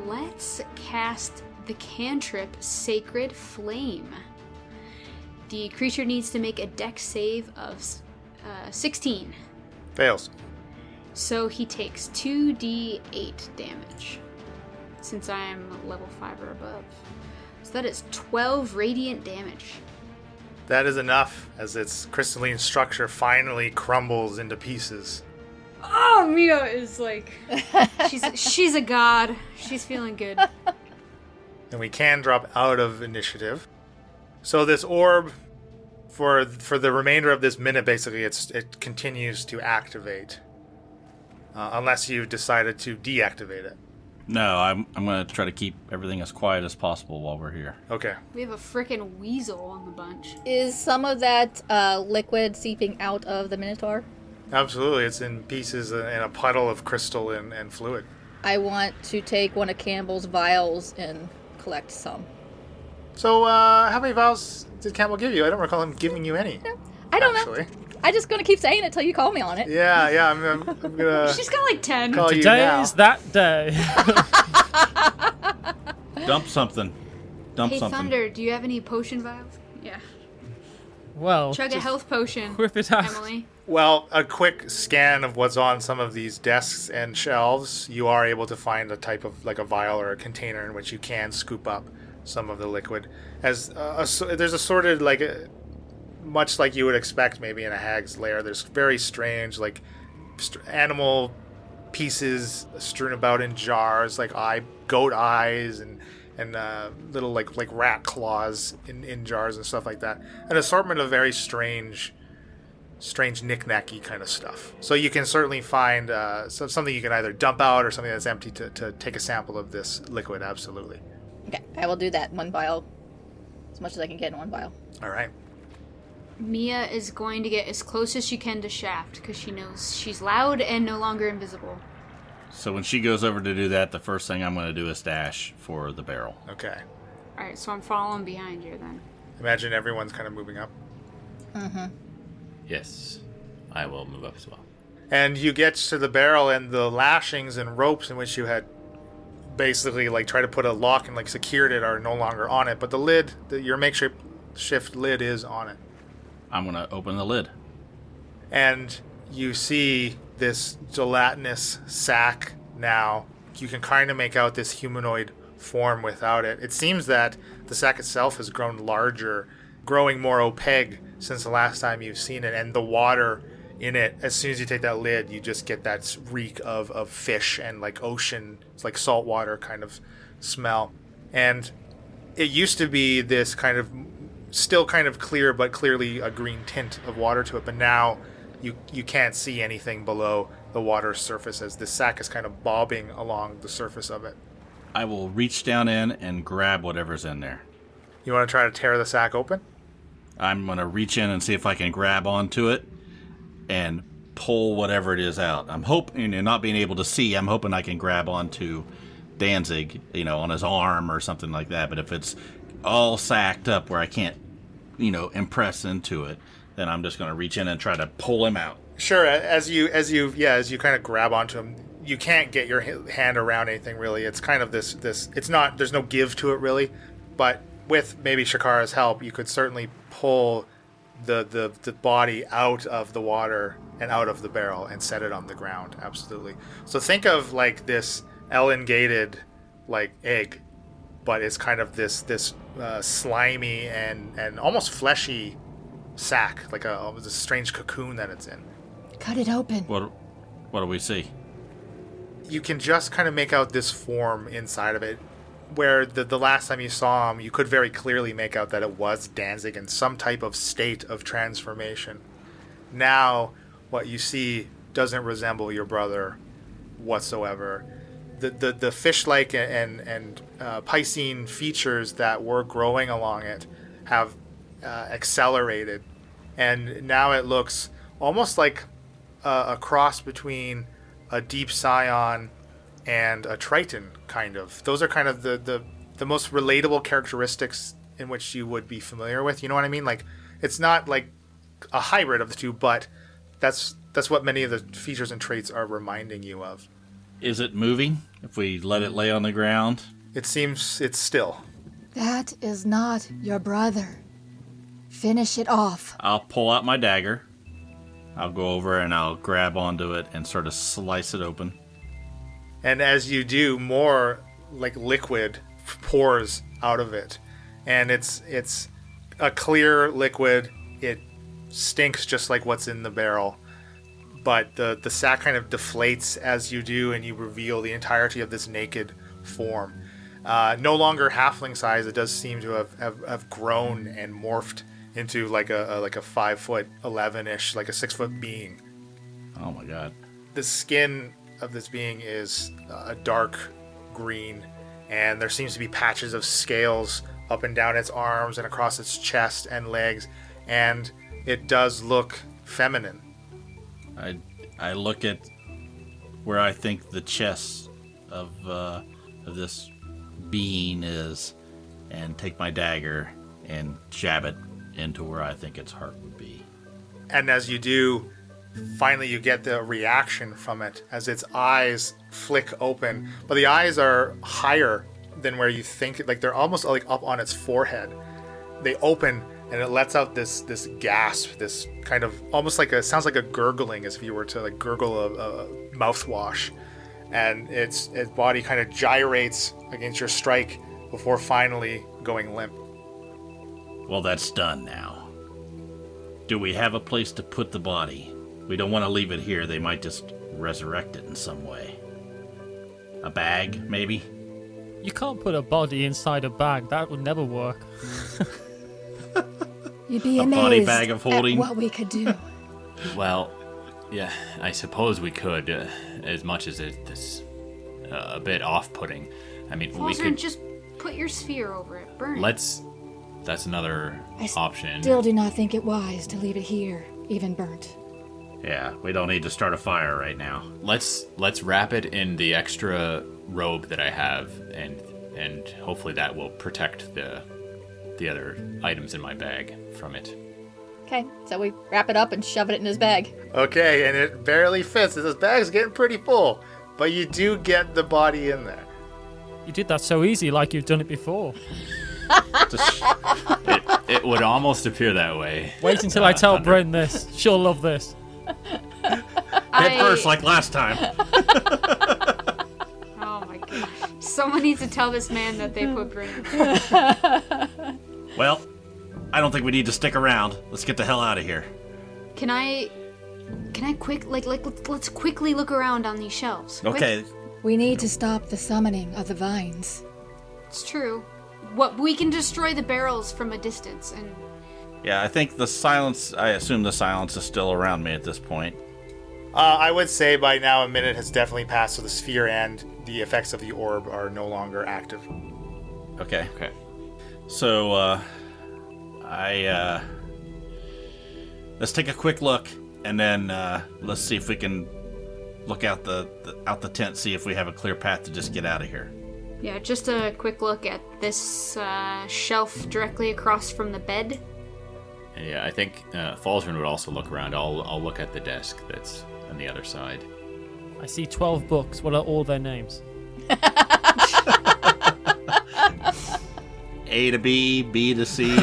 Let's cast the cantrip Sacred Flame. The creature needs to make a dex save of 16. Fails. So he takes 2d8 damage, since I am level 5 or above. So that is 12 radiant damage. That is enough as its crystalline structure finally crumbles into pieces. Oh, Mia is like... she's a god. She's feeling good. And we can drop out of initiative. So this orb, for the remainder of this minute, basically, it continues to activate. Unless you've decided to deactivate it. No, I'm going to try to keep everything as quiet as possible while we're here. Okay. We have a frickin' weasel on the bunch. Is some of that liquid seeping out of the Minotaur? Absolutely. It's in pieces in a puddle of crystal and fluid. I want to take one of Campbell's vials and collect some. So, how many vials did Campbell give you? I don't recall him giving you any. No, I don't know. I'm just going to keep saying it till you call me on it. Yeah, I'm gonna... She's got like 10. Call you Today now. is that day. Dump something. Hey, Thunder, do you have any potion vials? Yeah. Well, Chug a health potion, whip it out. Emily. Well, a quick scan of what's on some of these desks and shelves, you are able to find a type of, like a vial or a container in which you can scoop up some of the liquid. As there's assorted, like, much like you would expect maybe in a hag's lair, there's very strange, like, animal pieces strewn about in jars, like goat eyes and little like rat claws in jars and stuff like that. An assortment of very strange knick-knacky kind of stuff. So you can certainly find something you can either dump out or something that's empty to take a sample of this liquid. Absolutely. Okay, I will do that. One vial. As much as I can get in one vial. All right. Mia is going to get as close as she can to Shaft because she knows she's loud and no longer invisible. So when she goes over to do that, the first thing I'm going to do is dash for the barrel. Okay. Alright, so I'm following behind you then. Imagine everyone's kind of moving up. Mm-hmm. Yes, I will move up as well. And you get to the barrel, and the lashings and ropes in which you had basically like tried to put a lock and like secured it are no longer on it, but the lid, your makeshift lid is on it. I'm going to open the lid. And you see this gelatinous sack now. You can kind of make out this humanoid form without it. It seems that the sack itself has grown larger, growing more opaque since the last time you've seen it. And the water in it, as soon as you take that lid, you just get that reek of fish and like ocean, it's like salt water kind of smell. And it used to be this kind of still kind of clear, but clearly a green tint of water to it. But now you can't see anything below the water's surface as the sack is kind of bobbing along the surface of it. I will reach down in and grab whatever's in there. You want to try to tear the sack open? I'm going to reach in and see if I can grab onto it and pull whatever it is out. I'm hoping, and not being able to see, I'm hoping I can grab onto Danzig, on his arm or something like that. But if it's all sacked up where I can't, impress into it, then I'm just going to reach in and try to pull him out. Sure. As you kind of grab onto him, you can't get your hand around anything really. It's kind of this. It's not. There's no give to it really, but with maybe Shakara's help, you could certainly pull the body out of the water and out of the barrel and set it on the ground. Absolutely. So think of like this elongated like egg, but it's kind of this slimy and almost fleshy sack, like a strange cocoon that it's in. Cut it open. What do we see? You can just kind of make out this form inside of it, where the last time you saw him, you could very clearly make out that it was Danzig in some type of state of transformation. Now, what you see doesn't resemble your brother whatsoever. The fish-like and piscine features that were growing along it have accelerated, and now it looks almost like a cross between a deep scion and a triton, kind of. Those are kind of the most relatable characteristics in which you would be familiar with. You know what I mean? Like, it's not like a hybrid of the two, but that's what many of the features and traits are reminding you of. Is it moving? If we let it lay on the ground? It seems it's still. That is not your brother. Finish it off. I'll pull out my dagger. I'll go over and I'll grab onto it and sort of slice it open. And as you do, more like liquid pours out of it. And it's a clear liquid. It stinks just like what's in the barrel. But the sack kind of deflates as you do, and you reveal the entirety of this naked form. No longer halfling size. It does seem to have grown and morphed into like a 5'11" like a 6 foot being. Oh my god. The skin of this being is a dark green, and there seems to be patches of scales up and down its arms and across its chest and legs, and it does look feminine. I look at where I think the chest of this being is, and take my dagger and jab it into where I think its heart would be. And as you do, finally you get the reaction from it as its eyes flick open, but the eyes are higher than where you think. Like, they're almost like up on its forehead. They open, and it lets out this gasp, this kind of almost like sounds like a gurgling, as if you were to like gurgle a mouthwash, and its body kind of gyrates against your strike before finally going limp. Well, that's done now. Do we have a place to put the body? We don't want to leave it here. They might just resurrect it in some way. A bag, maybe? You can't put a body inside a bag. That would never work. You'd be A amazed body bag of holding? at what we could do. Well, yeah, I suppose we could, as much as it's a bit off-putting. I mean, we Falzer, could... just put your sphere over it. Burn it. That's another option. Still do not think it wise to leave it here, even burnt. Yeah, we don't need to start a fire right now. Let's wrap it in the extra robe that I have, and hopefully that will protect the other items in my bag from it. Okay, so we wrap it up and shove it in his bag. Okay, and it barely fits. This bag's getting pretty full, but you do get the body in there. You did that so easy, like you've done it before. It would almost appear that way. Wait until I tell Bryn this. She'll love this. Head first, like last time. Oh my gosh. Someone needs to tell this man that they put Bryn in. Well, I don't think we need to stick around. Let's get the hell out of here. Can I let's quickly look around on these shelves. Quick. Okay. We need to stop the summoning of the vines. It's true. What we can destroy the barrels from a distance, and Yeah, I think I assume the silence is still around me at this point. I would say by now a minute has definitely passed, so the sphere and the effects of the orb are no longer active. Okay. Okay. So, let's take a quick look And then let's see if we can look out the tent, see if we have a clear path to just get out of here. Yeah, just a quick look at this shelf directly across from the bed. Yeah, I think Falzern would also look around. I'll look at the desk that's on the other side. I see 12 books. What are all their names? A to B, B to C.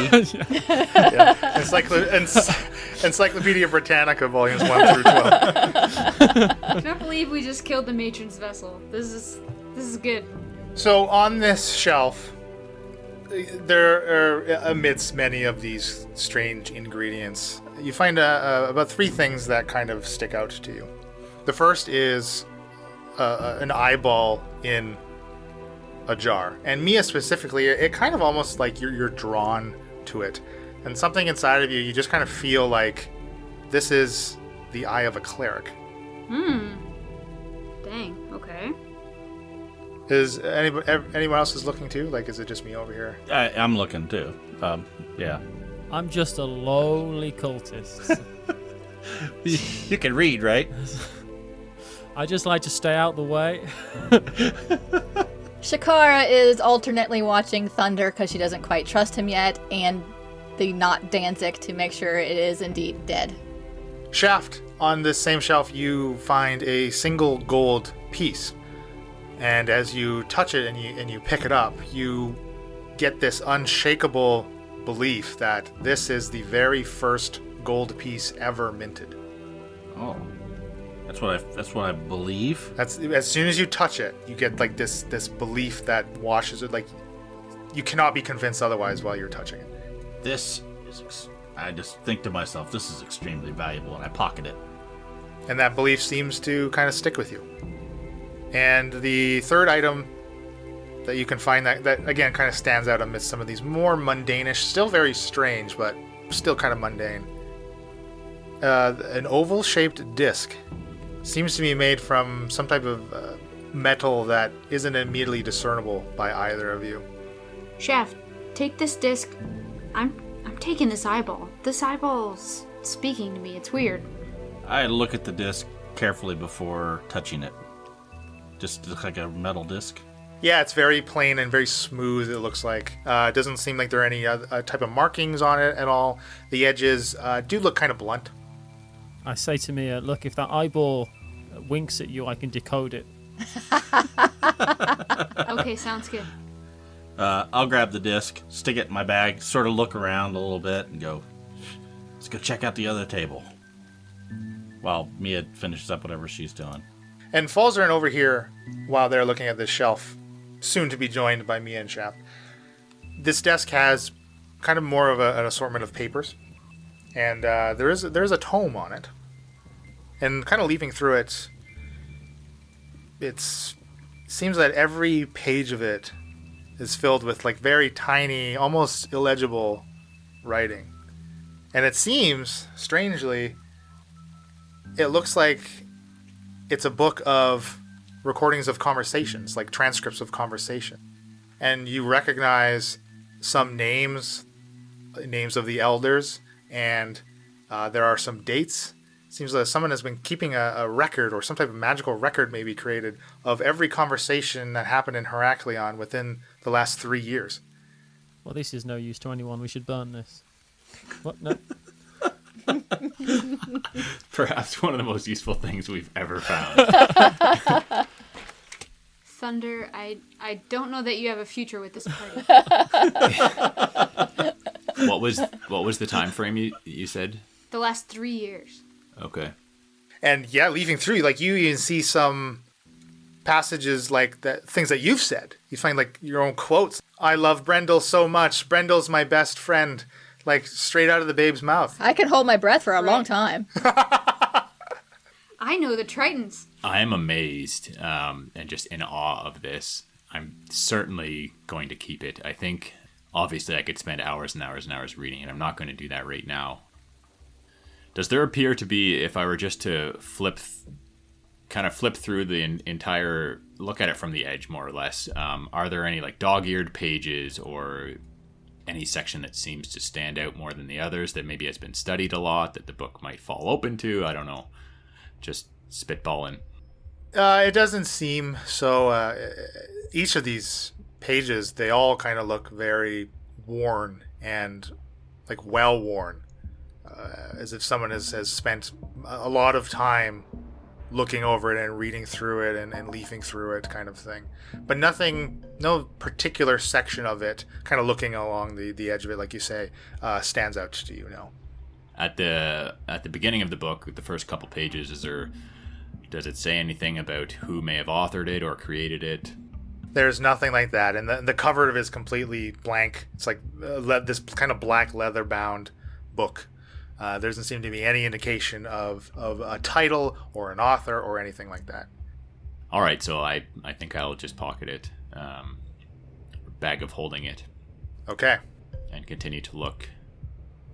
Yeah. Encyclopedia Britannica, volumes 1 through 12. I cannot believe we just killed the matron's vessel. This is good. So on this shelf, there are, amidst many of these strange ingredients, you find about 3 things that kind of stick out to you. The first is an eyeball in a jar. And Mia specifically, it kind of almost like you're drawn to it. And something inside of you, you just kind of feel like this is the eye of a cleric. Dang, okay. Is anyone else is looking too? Like, is it just me over here? I'm looking too. Yeah. I'm just a lowly cultist. You can read, right? I just like to stay out the way. Shakara is alternately watching Thunder because she doesn't quite trust him yet, and the not Danzig to make sure it is indeed dead. Shaft, on this same shelf, you find a single gold piece. And as you touch it and you pick it up, you get this unshakable belief that this is the very first gold piece ever minted. Oh. That's what I believe. That's as soon as you touch it, you get like this belief that washes it. Like, you cannot be convinced otherwise while you're touching it. This is. I just think to myself, this is extremely valuable, and I pocket it. And that belief seems to kind of stick with you. And the third item that you can find that again kind of stands out amidst some of these more mundane-ish, still very strange, but still kind of mundane. An oval-shaped disc. Seems to be made from some type of metal that isn't immediately discernible by either of you. Shaft, take this disc. I'm taking this eyeball. This eyeball's speaking to me. It's weird. I look at the disc carefully before touching it. Just looks like a metal disc. Yeah, it's very plain and very smooth, it looks like. It doesn't seem like there are any type of markings on it at all. The edges do look kind of blunt. I say to Mia, look, if that eyeball winks at you, I can decode it. Okay, sounds good. I'll grab the disc, stick it in my bag, sort of look around a little bit, and go, let's go check out the other table. While Mia finishes up whatever she's doing. And Falzern over here, while they're looking at this shelf, soon to be joined by Mia and Shaft. This desk has kind of more of an assortment of papers. And there is a tome on it. And kind of leafing through it, it seems that every page of it is filled with like very tiny, almost illegible writing. And it seems, strangely, it looks like it's a book of recordings of conversations, like transcripts of conversation. And you recognize some names of the elders, and there are some dates. It seems that someone has been keeping a record, or some type of magical record may be created, of every conversation that happened in Heraklion within the last 3 years. Well, this is no use to anyone. We should burn this. What? No. Perhaps one of the most useful things we've ever found. Thunder, I don't know that you have a future with this party. What was the time frame you said? The last 3 years. Okay. And yeah, leafing through, like, you even see some passages like that, things that you've said. You find like your own quotes. I love Brendel so much. Brendel's my best friend. Like, straight out of the babe's mouth. I can hold my breath for a long time. I know the Tritons. I am amazed and just in awe of this. I'm certainly going to keep it. I think, obviously, I could spend hours and hours and hours reading it. I'm not going to do that right now. Does there appear to be, if I were just to flip through the entire, look at it from the edge, more or less, are there any, like, dog-eared pages or any section that seems to stand out more than the others, that maybe has been studied a lot, that the book might fall open to? I don't know. Just spitballing. It doesn't seem so. Each of these pages, they all kind of look very worn and like well worn, as if someone has spent a lot of time looking over it and reading through it and leafing through it, kind of thing. But no particular section of it, kind of looking along the edge of it, like you say, stands out to you. No. At the beginning of the book, the first couple pages, does it say anything about who may have authored it or created it? There's nothing like that, and the cover of it is completely blank. It's like this kind of black leather-bound book. There doesn't seem to be any indication of a title or an author or anything like that. All right, so I think I'll just pocket it, bag of holding it. Okay. And continue to look.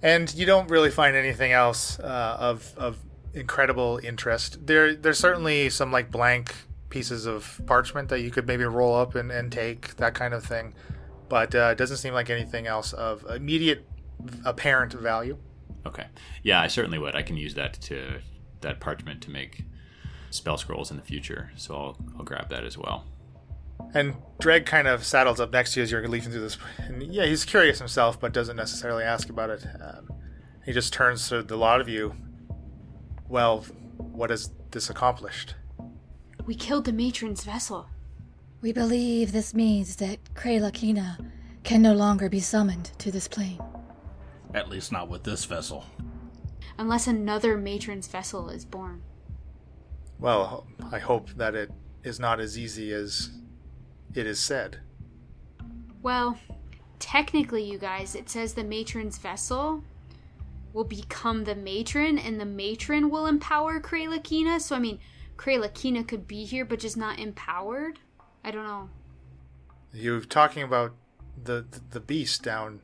And you don't really find anything else of incredible interest. There's certainly some like blank pieces of parchment that you could maybe roll up and take, that kind of thing. But it doesn't seem like anything else of immediate apparent value. Okay. Yeah, I certainly would. I can use that parchment to make spell scrolls in the future, so I'll grab that as well. And Dreg kind of saddles up next to you as you're leafing through this. And yeah, he's curious himself, but doesn't necessarily ask about it. He just turns to the lot of you. Well, what has this accomplished? We killed the matron's vessel. We believe this means that Kralakina can no longer be summoned to this plane. At least not with this vessel. Unless another matron's vessel is born. Well, I hope that it is not as easy as it is said. Well, technically, you guys, it says the matron's vessel will become the matron, and the matron will empower Kralakina. So, I mean, Kralakina could be here, but just not empowered? I don't know. You're talking about the beast down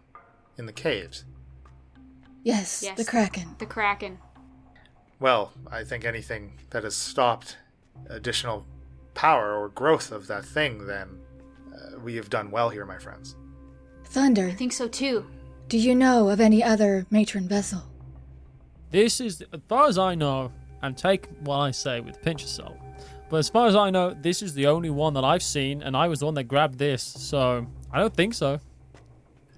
in the caves. Yes, the Kraken. The Kraken. Well, I think anything that has stopped additional power or growth of that thing, then we have done well here, my friends. Thunder. I think so too. Do you know of any other matron vessel? This is, as far as I know, and take what I say with a pinch of salt, but as far as I know, this is the only one that I've seen, and I was the one that grabbed this, so I don't think so.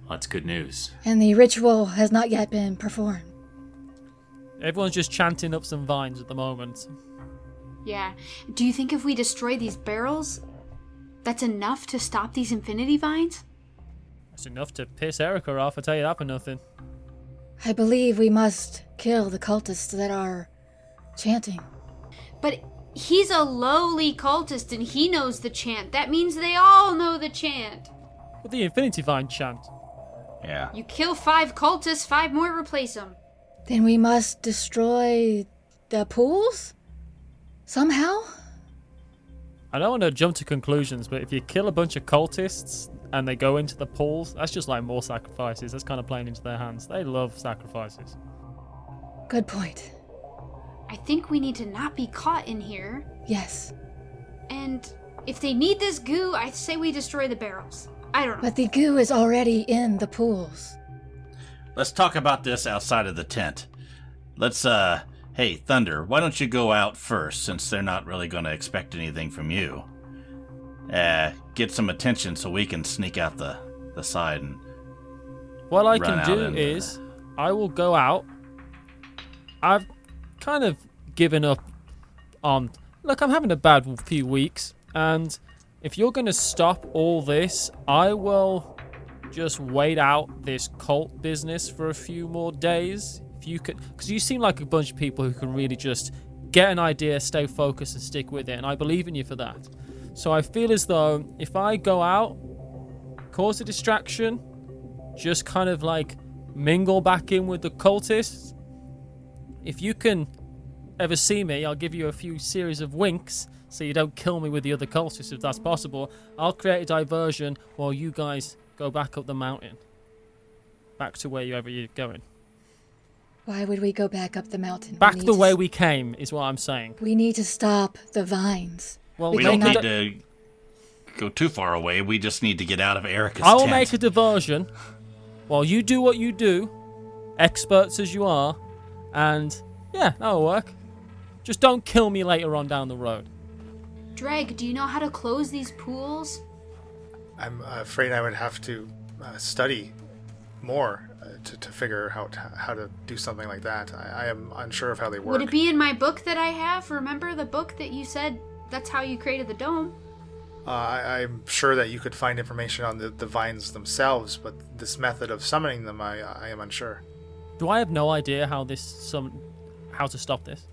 That's good news. And the ritual has not yet been performed. Everyone's just chanting up some vines at the moment. Yeah. Do you think if we destroy these barrels, that's enough to stop these infinity vines? That's enough to piss Erica off, I tell you that for nothing. I believe we must kill the cultists that are chanting. But he's a lowly cultist and he knows the chant. That means they all know the chant. But the infinity vine chant. Yeah. You kill 5 cultists, 5 more replace them. Then we must destroy the pools? Somehow? I don't want to jump to conclusions, but if you kill a bunch of cultists and they go into the pools, that's just like more sacrifices. That's kind of playing into their hands. They love sacrifices. Good point. I think we need to not be caught in here. Yes. And if they need this goo, I say we destroy the barrels. I don't know. But the goo is already in the pools. Let's talk about this outside of the tent. Let's, hey, Thunder, why don't you go out first, since they're not really going to expect anything from you? Get some attention so we can sneak out the side and what I run can out do and, is, I will go out. I've kind of given up on... Look, I'm having a bad few weeks, and if you're going to stop all this, I will just wait out this cult business for a few more days. If you could, because you seem like a bunch of people who can really just get an idea, stay focused, and stick with it, and I believe in you for that. So I feel as though if I go out, cause a distraction, just kind of like mingle back in with the cultists, if you can ever see me, I'll give you a few series of winks so you don't kill me with the other cultists if that's possible. I'll create a diversion while you guys go back up the mountain. Back to wherever you're going. Why would we go back up the mountain? Back the way we came is what I'm saying. We need to stop the vines. Well, we don't need to go too far away. We just need to get out of Erica's I will tent. make a diversion. while you do what you do, experts as you are, and yeah, that'll work. Just don't kill me later on down the road. Dreg, do you know how to close these pools? I'm afraid I would have to study more to figure out how to do something like that. I am unsure of how they work. Would it be in my book that I have? Remember the book that you said that's how you created the dome? I'm sure that you could find information on the vines themselves, but this method of summoning them, I am unsure. Do I have no idea how to stop this?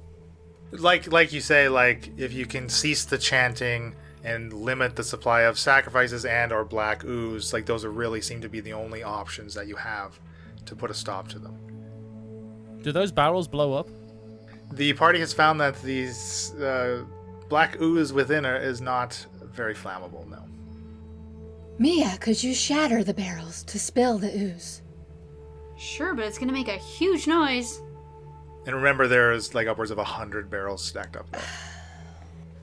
Like you say, like if you can cease the chanting and limit the supply of sacrifices and or black ooze, like those really seem to be the only options that you have to put a stop to them. Do those barrels blow up? The party has found that these black ooze within is not very flammable, no. Mia, could you shatter the barrels to spill the ooze? Sure, but it's gonna make a huge noise. And remember, there's like upwards of 100 barrels stacked up there.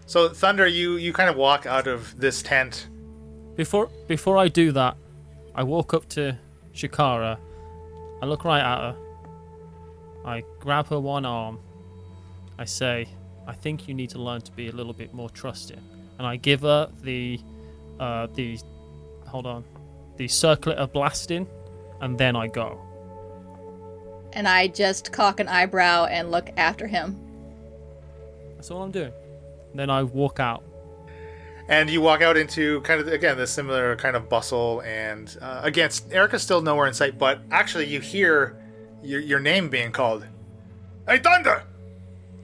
So, Thunder, you kind of walk out of this tent. Before I do that, I walk up to Shikara. I look right at her. I grab her one arm. I say, I think you need to learn to be a little bit more trusting. And I give her the circlet of blasting, and then I go. And I just cock an eyebrow and look after him. That's all I'm doing. Then I walk out. And you walk out into kind of, again, this similar kind of bustle. And again, Erica's still nowhere in sight, but actually you hear your name being called. Hey, Thunder!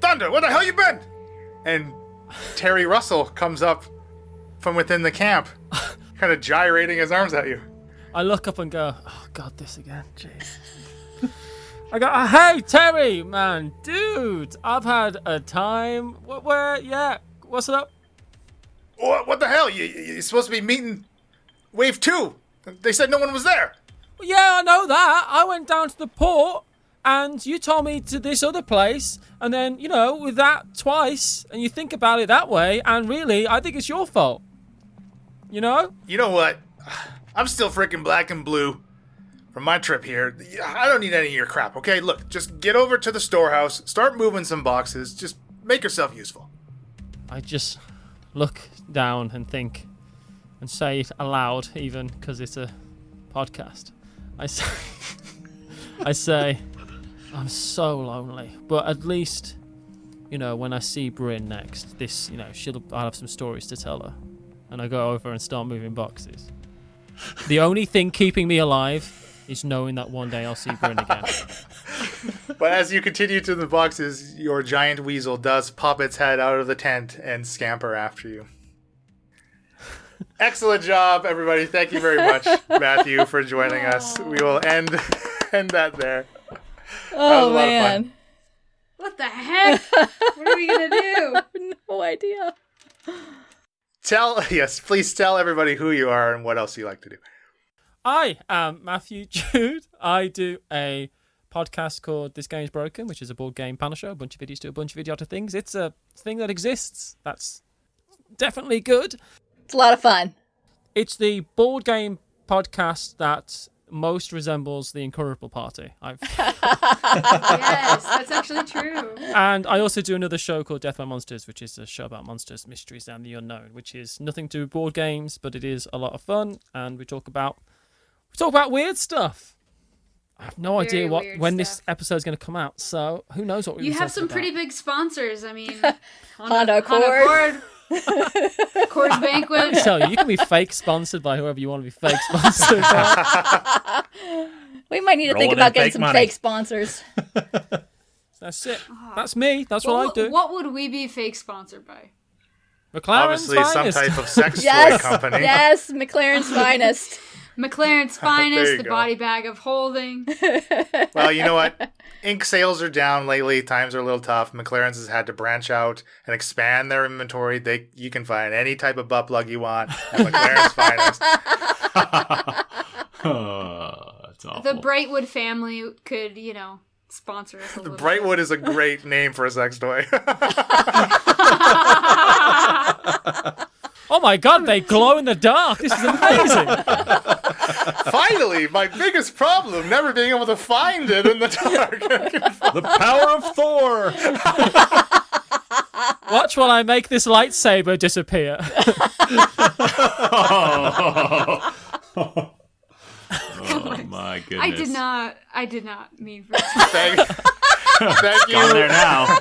Thunder, where the hell you been? And Terry Russell comes up from within the camp, kind of gyrating his arms at you. I look up and go, oh, God, this again. Jeez. I go, hey, Terry, man, dude, I've had a time. What's up? What the hell? You're supposed to be meeting Wave 2. They said no one was there. Well, yeah, I know that. I went down to the port, and you told me to this other place, and then, with that twice, and you think about it that way, and really, I think it's your fault. You know? You know what? I'm still freaking black and blue from my trip here. I don't need any of your crap, okay? Look, just get over to the storehouse, start moving some boxes, just make yourself useful. I just look down and think, and say it aloud, even because it's a podcast. I say, I'm so lonely, but at least, when I see Bryn next, I'll have some stories to tell her. And I go over and start moving boxes. The only thing keeping me alive is knowing that one day I'll see Bryn again. But as you continue to the boxes, your giant weasel does pop its head out of the tent and scamper after you. Excellent job, everybody. Thank you very much, Matthew, for joining us. We will end that there. Oh, man. What the heck? What are we going to do? No idea. Please tell everybody who you are and what else you like to do. I am Matthew Jude. I do a podcast called This Game's Broken, which is a board game panel show. A bunch of videos do a bunch of idiotic things. It's a thing that exists. That's definitely good. It's a lot of fun. It's the board game podcast that most resembles the Incorrigible party. Yes, that's actually true. And I also do another show called Death by Monsters, which is a show about monsters, mysteries, and the unknown, which is nothing to do with board games, but it is a lot of fun, and we talk about weird stuff. I have no idea when this episode is going to come out, so who knows what You have some pretty big sponsors. I mean, Honda Accord. Coors Banquet. Let me tell you can be fake sponsored by whoever you want to be fake sponsored by. We might need to think about getting some fake sponsors. That's it. That's me. That's what I do. What would we be fake sponsored by? McLaren's Obviously, finest. some type of sex toy company. Yes, McLaren's finest. McLaren's finest, the go. body bag of holding. Well, you know what? Ink sales are down lately. Times are a little tough. McLaren's has had to branch out and expand their inventory. You can find any type of butt plug you want at McLaren's finest. That's awful. The Brightwood family could, sponsor us a little Brightwood is a great name for a sex toy. Oh my god, they glow in the dark. This is amazing. Finally, my biggest problem, never being able to find it in the dark. The power of Thor. Watch while I make this lightsaber disappear. Oh my goodness. I did not mean for Thank you. Gone there now.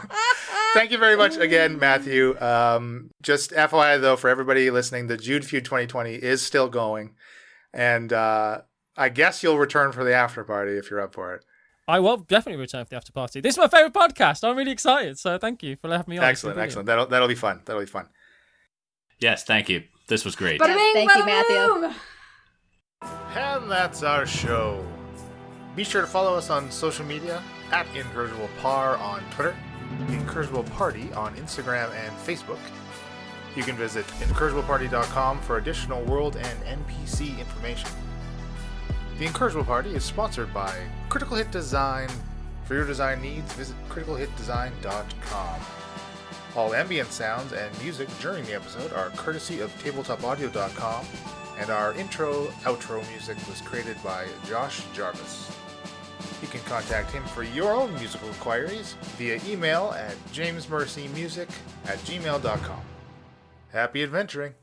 Thank you very much again, Matthew. Just FYI, though, for everybody listening, the Jude Feud 2020 is still going. And I guess you'll return for the after party if you're up for it. I will definitely return for the after party. This is my favorite podcast. I'm really excited. So thank you for having me on. Excellent. That'll be fun. Yes, thank you. This was great. Bada bing, Thank you, bada Matthew. boom. And that's our show. Be sure to follow us on social media at Incorrigible Par on Twitter, Incorrigible Party on Instagram and Facebook. You can visit incorrigibleparty.com for additional world and NPC information. The Incorrigible Party is sponsored by Critical Hit Design. For your design needs, visit criticalhitdesign.com. All ambient sounds and music during the episode are courtesy of tabletopaudio.com, and our outro music was created by Josh Jarvis. You can contact him for your own musical inquiries via email at jamesmercymusic@gmail.com. Happy adventuring!